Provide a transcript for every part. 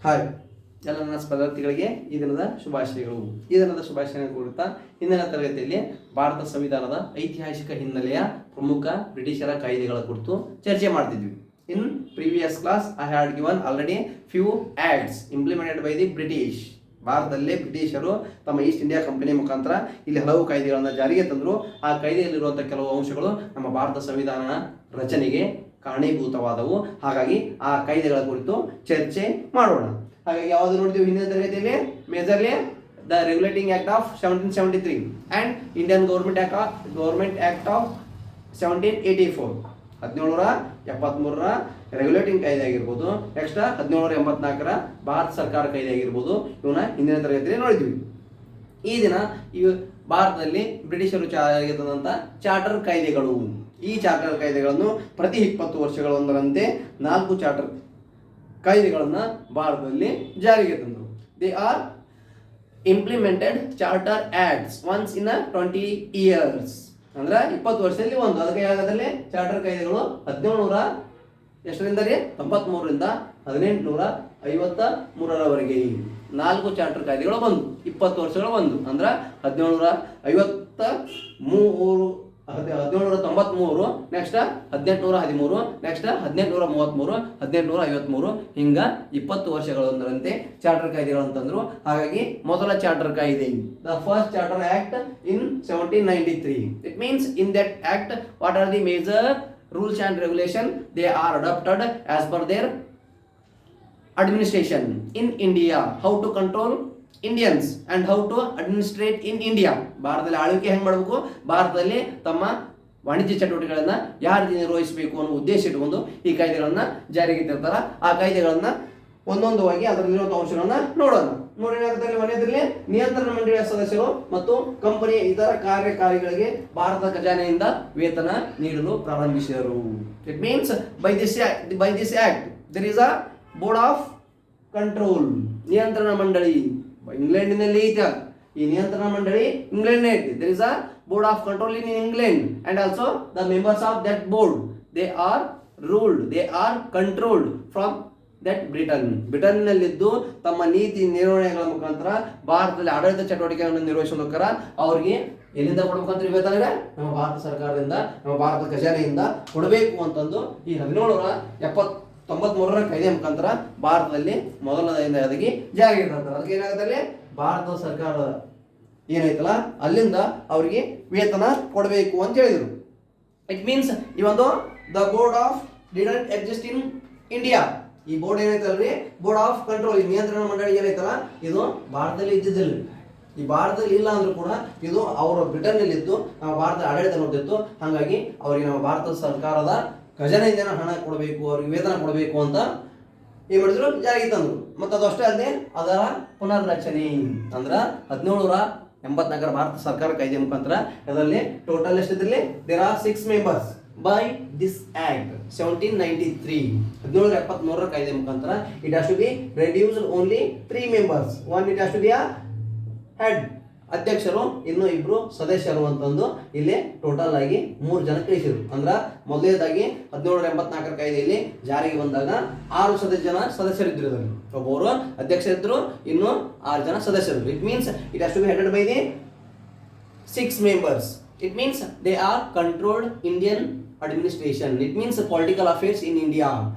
Hi ಎಲ್ಲ ನನ್ನ ಸ್ಪರ್ಧಾರ್ಥಿಗಳಿಗೆ ಈ ದಿನದ ಶುಭಾಶಯಗಳು. ಈ ದಿನದ ಶುಭಾಶಯ ಕುರಿತ ಹಿಂದಿನ ತರಗತಿಯಲ್ಲಿ ಭಾರತ ಸಂವಿಧಾನದ ಐತಿಹಾಸಿಕ ಹಿನ್ನೆಲೆಯ ಪ್ರಮುಖ ಬ್ರಿಟಿಷರ ಕಾಯ್ದೆಗಳ ಕುರಿತು ಚರ್ಚೆ ಮಾಡ್ತಿದ್ವಿ. ಇನ್ previous class I had given already few acts implemented by the British. ಭಾರತದಲ್ಲಿ ಬ್ರಿಟಿಷರು ತಮ್ಮ ಈಸ್ಟ್ ಇಂಡಿಯಾ ಕಂಪನಿ ಮುಖಾಂತರ ಇಲ್ಲಿ ಹಲವು ಕಾಯ್ದೆಗಳನ್ನು ಜಾರಿಗೆ ತಂದರು. ಆ ಕಾಯ್ದೆಯಲ್ಲಿರುವಂಥ ಕೆಲವು ಅಂಶಗಳು ನಮ್ಮ ಭಾರತ ಸಂವಿಧಾನ ರಚನೆಗೆ ಕಾರಣೀಭೂತವಾದವು. ಹಾಗಾಗಿ ಆ ಕಾಯ್ದೆಗಳ ಕುರಿತು ಚರ್ಚೆ ಮಾಡೋಣ. ಹಾಗಾಗಿ ಯಾವುದು ನೋಡ್ತೀವಿ ಹಿಂದಿನ ತರಗತಿಯಲ್ಲಿ? Majorly the regulating act of 1773 and Indian government act of 1784. 1773ರ ರೆಗ್ಯುಲೇಟಿಂಗ್ ಕಾಯ್ದೆ ಆಗಿರ್ಬೋದು, ನೆಕ್ಸ್ಟ್ 1784ರ ಭಾರತ ಸರ್ಕಾರ ಕಾಯ್ದೆ ಆಗಿರ್ಬೋದು. ಇವನ್ನ ಹಿಂದಿನ ತರಗತಿಯಲ್ಲಿ ನೋಡಿದ್ವಿ. ಈ ದಿನ ಈ ಭಾರತದಲ್ಲಿ ಬ್ರಿಟಿಷರು ಜಾರಿಗೆ ತಂದಂಥ ಚಾರ್ಟರ್ ಕಾಯ್ದೆಗಳು. ಈ ಚಾರ್ಟರ್ ಕಾಯ್ದೆಗಳನ್ನು ಪ್ರತಿ 20 ವರ್ಷಗಳೊಂದರಂತೆ 4 ಚಾರ್ಟರ್ ಕಾಯ್ದೆಗಳನ್ನು ಭಾರತದಲ್ಲಿ ಜಾರಿಗೆ ತಂದರು. They are implemented charter acts once in 20 years. ಅಂದ್ರೆ 20 ವರ್ಷದಲ್ಲಿ ಒಂದು. ಅದಕ್ಕೆ ಯಾಗದಲ್ಲಿ ಚಾರ್ಟರ್ ಕಾಯ್ದೆಗಳು 1793ರಿಂದ 1853ರವರೆಗೆ 4 ಚಾರ್ಟರ್ ಕಾಯ್ದೆಗಳು ಬಂದು 20 ವರ್ಷಗಳು ಬಂದು. ಅಂದ್ರೆ 1793, ನೆಕ್ಸ್ಟ್ 1813, ನೆಕ್ಸ್ಟ್ 1833, 1853, ಹಿಂಗ 20 ವರ್ಷಗಳೊಂದರಂತೆ ಚಾರ್ಟರ್ ಕಾಯ್ದೆಗಳು ಅಂತಂದ್ರು. ಹಾಗಾಗಿ ಮೊದಲ ಚಾರ್ಟರ್ ಕಾಯ್ದೆ, the first charter act in 1793. It means in that act what are the major rules and regulation they are adapted as per their administration in India, how to control Indians and how to administrate in India. ಭಾರತದಲ್ಲಿ ಆಳ್ವಿಕೆ ಹೆಂಗೆ ಮಾಡಬೇಕು, ಭಾರತದಲ್ಲಿ ತಮ್ಮ ವಾಣಿಜ್ಯ ಚಟುವಟಿಕೆಗಳನ್ನ ಯಾವ ರೀತಿ ನಿರ್ವಹಿಸಬೇಕು ಅನ್ನೋ ಉದ್ದೇಶ ಇಟ್ಟುಕೊಂಡು ಈ ಕಾಯ್ದೆಗಳನ್ನ ಜಾರಿಗೆ ತರ್ತಾರ. ಆ ಕಾಯ್ದೆಗಳನ್ನ ಒಂದೊಂದಾಗಿ ಅದರಲ್ಲಿರುವಂಥ ಅಂಶಗಳನ್ನ ನೋಡೋಣ. ನೋಡಿದಲ್ಲಿ ಮನೆಯಲ್ಲಿ ನಿಯಂತ್ರಣ ಮಂಡಳಿಯ ಸದಸ್ಯರು ಮತ್ತು ಕಂಪನಿಯ ಇತರ ಕಾರ್ಯಕಾರಿಗಳಿಗೆ ಭಾರತ ಖಜಾನೆಯಿಂದ ವೇತನ ನೀಡಲು ಪ್ರಾರಂಭಿಸಿದರು. It means by this act there is a board of control, ನಿಯಂತ್ರಣ ಮಂಡಳಿ. ಇಂಗ್ಲೆಂಡಿನಲ್ಲಿ ಇದೆ ಈ ನಿಯಂತ್ರಣ ಮಂಡಳಿ, ಇಂಗ್ಲೆಂಡ್ ಐತಿ. There is a board of control in England and also the members of that board they are ruled, they are controlled from that Britain ನಲ್ಲಿದ್ದು ತಮ್ಮ ನೀತಿ ನಿರ್ವಹಣೆಗಳ ಮುಖಾಂತರ ಭಾರತದಲ್ಲಿ ಆಡಳಿತ ಚಟುವಟಿಕೆಗಳನ್ನು ನಿರ್ವಹಿಸೋದಕ್ಕೋಸ್ಕರ ಅವ್ರಿಗೆ ಎಲ್ಲಿಂದ ಕೊಡ್ಬೇಕಂತ ವೇತನ? ನಮ್ಮ ಭಾರತ ಸರ್ಕಾರದಿಂದ, ನಮ್ಮ ಭಾರತ ಖಜಾನೆಯಿಂದ ಕೊಡಬೇಕು ಅಂತಂದು ಈ 1793ರ ಕಾಯ್ದೆ ಮುಖಾಂತರ ಭಾರತದಲ್ಲಿ ಮೊದಲನೇದಾಗಿ ಜಾರಿಗೆ ತಂತಾರೆ. ಅದಕ್ಕೆ ಏನಾಗುತ್ತೆ, ಭಾರತ ಸರ್ಕಾರ ಏನೈತಲ್ಲ ಅಲ್ಲಿಂದ ಅವರಿಗೆ ವೇತನ ಕೊಡಬೇಕು ಅಂತ ಹೇಳಿದರು. ಇಟ್ ಮೀನ್ಸ್ ಈ ಒಂದು the board of didn't exist in India. ಈ ಬೋರ್ಡ್ ಏನೈತಲ್ರಿ, ಬೋರ್ಡ್ ಆಫ್ ಕಂಟ್ರೋಲ್, ಈ ನಿಯಂತ್ರಣ ಮಂಡಳಿ ಏನೈತಲ್ಲ ಇದು ಭಾರತದಲ್ಲಿ ಇದ್ದಿದ್ದಿಲ್ಲ. ಈ ಭಾರತದಲ್ಲಿ ಇಲ್ಲ ಅಂದ್ರೂ ಕೂಡ ಇದು ಅವರು ಬ್ರಿಟನ್ನಲ್ಲಿ ಇದ್ದು ನಮ್ಮ ಭಾರತ ಆಡಳಿತ ನೋಡ್ತಿತ್ತು. ಹಾಗಾಗಿ ಅವರಿಗೆ ನಮ್ಮ ಭಾರತ ಸರ್ಕಾರದ ಖಜಾನೆಯಿಂದ ಹಣ ಕೊಡಬೇಕು, ಅವ್ರಿಗೆ ವೇತನ ಕೊಡಬೇಕು ಅಂತ ಏನ್ ಮಾಡಿದ್ರು, ಜಾರಿಗೆ ತಂದ್ರು. ಮತ್ತು ಅದು ಅಷ್ಟೇ ಅಲ್ಲದೆ ಅದರ ಪುನರ್ರಚನೆ ಅಂದ್ರೆ 1784ರ ಭಾರತ ಸರ್ಕಾರ ಕಾಯ್ದೆ ಮುಖಾಂತರ ಅದರಲ್ಲಿ ಟೋಟಲ್ ಎಷ್ಟಿದ್ರಲ್ಲಿ there are 6 members by this act 1793. 1773ರ ಕಾಯ್ದೆ ಮುಖಾಂತರ it has to be reduced only 3 members. One it has to be a head, ಅಧ್ಯಕ್ಷರು, ಇನ್ನು 2 ಸದಸ್ಯರು ಅಂತಂದು ಇಲ್ಲಿ ಟೋಟಲ್ ಆಗಿ 3 ಜನ ಕಳಿಸಿದ್ರು. ಅಂದ್ರೆ ಮೊದಲನೇದಾಗಿ 1784ರ ಕಾಯ್ದೆಯಲ್ಲಿ ಜಾರಿಗೆ ಬಂದಾಗ 6 ಸದಸ್ಯರಿದ್ರು. ಅದರಲ್ಲಿ ಒಬ್ಬರು ಅಧ್ಯಕ್ಷರಿದ್ರು, ಇನ್ನು 6 ಜನ ಸದಸ್ಯರು. It means it has to be headed by the 6 members. It means they are controlled Indian administration. It means political affairs in India.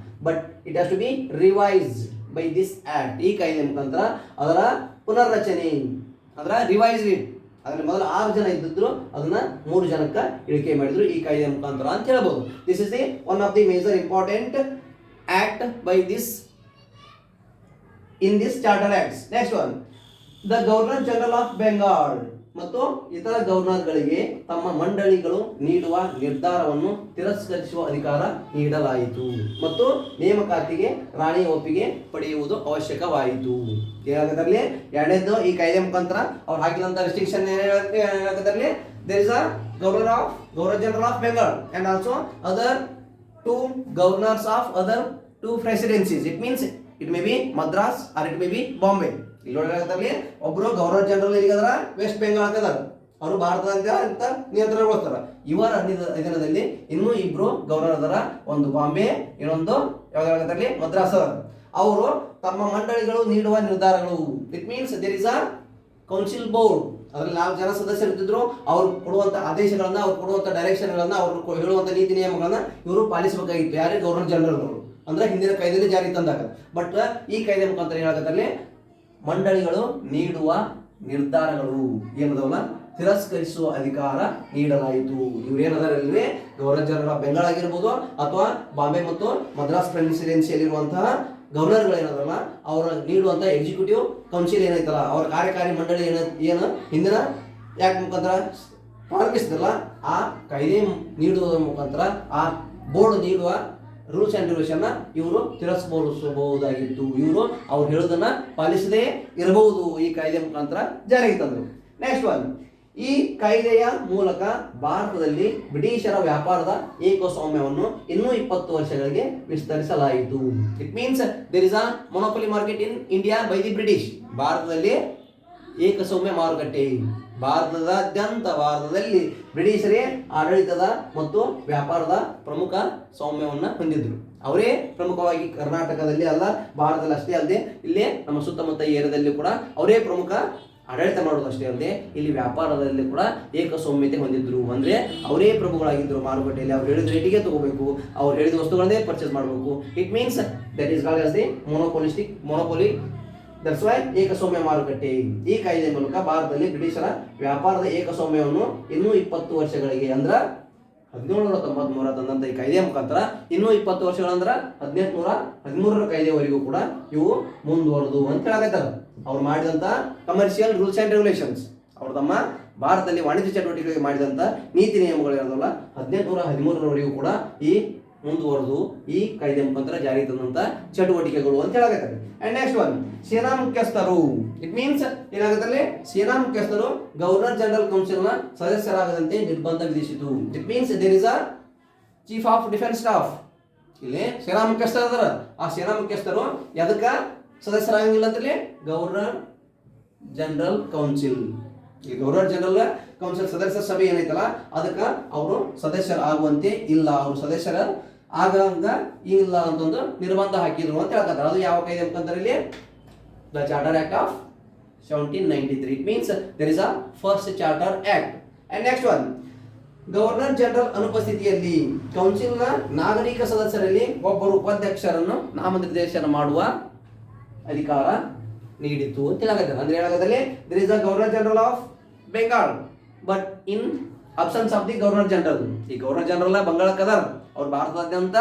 But it has to be revised by this act. ಈ ಕಾಯ್ದೆ ಮುಖಾಂತರ ಅದರ ಪುನರ್ರಚನೆ ಅಂದ್ರೆ revise it. ಅದರಲ್ಲಿ ಮೊದಲು 6 ಜನ ಇದ್ದಿದ್ರು, ಅದನ್ನ 3 ಜನಕ್ಕೆ ಇಳಿಕೆ ಮಾಡಿದ್ರು ಈ ಕಾಯ್ದೆ ಮುಖಾಂತರ ಅಂತ ಹೇಳ್ಬೋದು. This is the one of the major important act by this in this charter acts. Next one, the governor general of Bengal ಮತ್ತು ಇತರ ಗವರ್ನರ್ಗಳಿಗೆ ತಮ್ಮ ಮಂಡಳಿಗಳು ನೀಡುವ ನಿರ್ಧಾರವನ್ನು ತಿರಸ್ಕರಿಸುವ ಅಧಿಕಾರ ನೀಡಲಾಯಿತು ಮತ್ತು ನೇಮಕಾತಿಗೆ ರಾಣಿಯ ಒಪ್ಪಿಗೆ ಪಡೆಯುವುದು ಅವಶ್ಯಕವಾಯಿತು. ಏನಾಗದಲ್ಲಿ ಎರಡನೇದು ಈ ಕಾಯ್ದೆ ಮುಖಾಂತರ ಅವ್ರು ಹಾಕಿದಂತ ರೆಸ್ಟ್ರಿಕ್ಷನ್ ಏನಾಗದಲ್ಲಿ there is a governor general of Bengal and also other 2 governors of other 2 presidencies. It means it may be Madras or it may be Bombay. ಇಲ್ಲಿ ನೋಡಿದ್ರೆ ಒಬ್ರು ಗವರ್ನರ್ ಜನರಲ್ ಈಗದ್ರ ವೆಸ್ಟ್ ಬೆಂಗಾಲ್ ಅಂತದಾರ, ಅವರು ಭಾರತದ ನಿಯಂತ್ರಣಗೊಳಿಸ್ತಾರ. ಇವರ ಅಧೀನದಲ್ಲಿ ಇನ್ನೂ 2 ಗವರ್ನರ್ ಅದರ, ಒಂದು ಬಾಂಬೆ, ಇನ್ನೊಂದು ಯಾವ್ದಾಗತ್ತಲ್ಲಿ ಮದ್ರಾಸ್. ಅವರು ತಮ್ಮ ಮಂಡಳಿಗಳು ನೀಡುವ ನಿರ್ಧಾರಗಳು. It means there is a council board. ಅದರಲ್ಲಿ 4 ಜನ ಸದಸ್ಯರು ಇರ್ತಿದ್ರು. ಅವ್ರು ಕೊಡುವಂತ ಆದೇಶಗಳನ್ನ, ಅವ್ರು ಕೊಡುವಂತ ಡೈರೆಕ್ಷನ್ಗಳನ್ನ, ಅವ್ರು ಹೇಳುವಂತ ನೀತಿ ನಿಯಮಗಳನ್ನ ಇವರು ಪಾಲಿಸಬೇಕಾಗಿತ್ತು. ಯಾರೇ ಗವರ್ನರ್ ಜನರಲ್ಗಳು ಅಂದ್ರೆ ಹಿಂದಿನ ಕಾಯ್ದೆಯಲ್ಲಿ ಜಾರಿ ತಂದಾಗ. ಬಟ್ ಈ ಕಾಯ್ದೆ ಮುಖಾಂತರ ಏನಾಗುತ್ತೆ, ಮಂಡಳಿಗಳು ನೀಡುವ ನಿರ್ಧಾರಗಳು ಏನದವಲ್ಲ ತಿರಸ್ಕರಿಸುವ ಅಧಿಕಾರ ನೀಡಲಾಯಿತು. ಇವ್ರೇನದರಲ್ವೇ ಗವರ್ನರ್ ಜನರಲ್ ಆಫ್ ಬೆಂಗಾಲ್ ಆಗಿರ್ಬೋದು ಅಥವಾ ಬಾಂಬೆ ಮತ್ತು ಮದ್ರಾಸ್ ಪ್ರೆಸಿಡೆನ್ಸಿಯಲ್ಲಿರುವಂತಹ ಗವರ್ನರ್ಗಳು ಏನದಲ್ಲ ಅವರು ನೀಡುವಂತಹ ಎಕ್ಸಿಕ್ಯೂಟಿವ್ ಕೌನ್ಸಿಲ್ ಏನೈತಲ್ಲ ಅವರ ಕಾರ್ಯಕಾರಿ ಮಂಡಳಿ ಏನು ಹಿಂದಿನ ಯಾಕೆ ಮುಖಾಂತರ ಪ್ರಾರಂಭಿಸಿದಲ್ಲ ಆ ಕಾಯ್ದೆ ನೀಡುವುದರ ಮುಖಾಂತರ ಆ ಬೋರ್ಡ್ ನೀಡುವ ರೂಲ್ಸ್ ಅಂಡ್ ರೆಗ್ಯುಲೇಷನ್ ಇವರು ತಿರಸ್ಕರಿಸಬಹುದಾಗಿತ್ತು. ಇವರು ಅವ್ರು ಹೇಳೋದನ್ನ ಪಾಲಿಸದೇ ಇರಬಹುದು. ಈ ಕಾಯ್ದೆ ಮುಖಾಂತರ ಜಾರಿಗೆ ತಂದರು. ನೆಕ್ಸ್ಟ್ ಒನ್, ಈ ಕಾಯ್ದೆಯ ಮೂಲಕ ಭಾರತದಲ್ಲಿ ಬ್ರಿಟಿಷರ ವ್ಯಾಪಾರದ ಏಕಸ್ವಾಮ್ಯವನ್ನು ಇನ್ನೂ 20 ವರ್ಷಗಳಿಗೆ ವಿಸ್ತರಿಸಲಾಯಿತು. It means there is a monopoly market in India by the British. ಭಾರತದಲ್ಲಿ ಏಕಸ್ವಾಮ್ಯ ಮಾರುಕಟ್ಟೆ. ಭಾರತದಲ್ಲಿ ಬ್ರಿಟಿಷರೇ ಆಡಳಿತದ ಮತ್ತು ವ್ಯಾಪಾರದ ಪ್ರಮುಖ ಸ್ವಾಮ್ಯವನ್ನು ಹೊಂದಿದ್ರು. ಅವರೇ ಪ್ರಮುಖವಾಗಿ ಕರ್ನಾಟಕದಲ್ಲಿ ಅಲ್ಲ, ಭಾರತದಲ್ಲಿ ಅಷ್ಟೇ ಅಲ್ಲದೆ ಇಲ್ಲೇ ನಮ್ಮ ಸುತ್ತಮುತ್ತ ಏರಿಯಾದಲ್ಲಿ ಕೂಡ ಅವರೇ ಪ್ರಮುಖ ಆಡಳಿತ ಮಾಡೋದಷ್ಟೇ ಅಲ್ಲದೆ ಇಲ್ಲಿ ವ್ಯಾಪಾರದಲ್ಲಿ ಕೂಡ ಏಕಸ್ವಾಮ್ಯತೆ ಹೊಂದಿದ್ರು. ಅಂದ್ರೆ ಅವರೇ ಪ್ರಭುಗಳಾಗಿದ್ದರು ಮಾರುಕಟ್ಟೆಯಲ್ಲಿ. ಅವ್ರು ಹೇಳಿದ ರೇಟಿಗೆ ತಗೋಬೇಕು, ಅವ್ರು ಹೇಳಿದ ವಸ್ತುಗಳನ್ನೇ ಪರ್ಚೇಸ್ ಮಾಡಬೇಕು. It means that is called as the monopoly. That's why ಏಕಸ್ವಾಮ್ಯ ಮಾರುಕಟ್ಟೆ. ಈ ಕಾಯ್ದೆ ಮೂಲಕ ಭಾರತದಲ್ಲಿ ಬ್ರಿಟಿಷರ ವ್ಯಾಪಾರದ ಏಕಸ್ವಾಮ್ಯವನ್ನು ಇನ್ನೂ 20 ವರ್ಷಗಳಿಗೆ ಅಂದ್ರೆ 1793 ತಂದಂತ ಈ ಕಾಯ್ದೆಯ ಮುಖಾಂತರ ಇನ್ನೂ 20 ವರ್ಷಗಳಂದ್ರ 1813 ಕಾಯ್ದೆವರೆಗೂ ಕೂಡ ಇವು ಮುಂದುವರೆದು ಅಂತ ಹೇಳಕತ್ತಾರ. ಅವ್ರು ಮಾಡಿದಂತ ಕಮರ್ಷಿಯಲ್ ರೂಲ್ಸ್ ಅಂಡ್ ರೆಗ್ಯುಲೇಷನ್ಸ್, ಅವ್ರು ತಮ್ಮ ಭಾರತದಲ್ಲಿ ವಾಣಿಜ್ಯ ಚಟುವಟಿಕೆಗಳಿಗೆ ಮಾಡಿದಂತ ನೀತಿ ನಿಯಮಗಳು ಇರೋದಲ್ಲ 1813ರವರೆಗೂ ಕೂಡ ಈ ಮುಂದುವರೆದು ಈ ಕಾಯ್ದೆ ಮುಖಾಂತರ ಜಾರಿ ತಂದಂತ ಚಟುವಟಿಕೆಗಳು ಅಂತ ಹೇಳಕತ್ತಾರೆ. ಅಂಡ್ ನೆಕ್ಸ್ಟ್ ಒನ್, ಸೇನಾ ಮುಖ್ಯಸ್ಥರು. ಇಟ್ ಮೀನ್ಸ್ ಏನಾಗುತ್ತೆ, ಸೇನಾ ಮುಖ್ಯಸ್ಥರು ಗವರ್ನರ್ ಜನರಲ್ ಕೌನ್ಸಿಲ್ ನ ಸದಸ್ಯರಾಗದಂತೆ ನಿರ್ಬಂಧ ವಿಧಿಸಿತು. It means there is a chief of defence staff. ಇಲ್ಲಿ ಸೇನಾ ಮುಖ್ಯಸ್ಥರು ಅದರ ಆ ಸೇನಾ ಮುಖ್ಯಸ್ಥರು ಎದಕ್ಕ ಸದಸ್ಯರಾಗಂಗಿಲ್ಲ ಅಂತಲೇ ಗವರ್ನರ್ ಜನರಲ್ ಕೌನ್ಸಿಲ್. ಈ ಗವರ್ನರ್ ಜನರಲ್ ಕೌನ್ಸಿಲ್ ಸದಸ್ಯ ಸಭೆ ಏನೈತಲ್ಲ ಅದಕ್ಕೆ ಅವರು ಸದಸ್ಯರಾಗುವಂತೆ ಇಲ್ಲ, ಅವರು ಸದಸ್ಯರ ಆಗಂಗ ಇಲ್ಲ ಅಂತಂದು ನಿರ್ಬಂಧ ಹಾಕಿದ್ರು ಅಂತ ಹೇಳ್ತಾರೆ. ಅದು ಯಾವ ಕಾಯ್ದೆ ಮುಖಾಂತರ ಇಲ್ಲಿ the charter act of 1793. It means there is a first charter act. And next one, governor general ಅನುಪಸ್ಥಿತಿಯಲ್ಲಿ ಕೌನ್ಸಿಲ್ನ ನಾಗರಿಕ ಸದಸ್ಯರಲ್ಲಿ ಒಬ್ಬರು ಉಪಾಧ್ಯಕ್ಷರನ್ನು ನಾಮನಿರ್ದೇಶನ ಮಾಡುವ ಅಧಿಕಾರ ನೀಡಿತು ಅಂತ ಹೇಳಾಗತ್ತೆ. ಅಂದ್ರೆ ಏನಾಗತ್ತಲ್ಲಿ there is a governor general of Bengal but in absence of the governor general. ಈ ಗವರ್ನರ್ ಜನರಲ್ ಬಂಗಾಳಕ್ಕೆ ಅದಾರ, ಅವ್ರು ಭಾರತದಾದ್ಯಂತ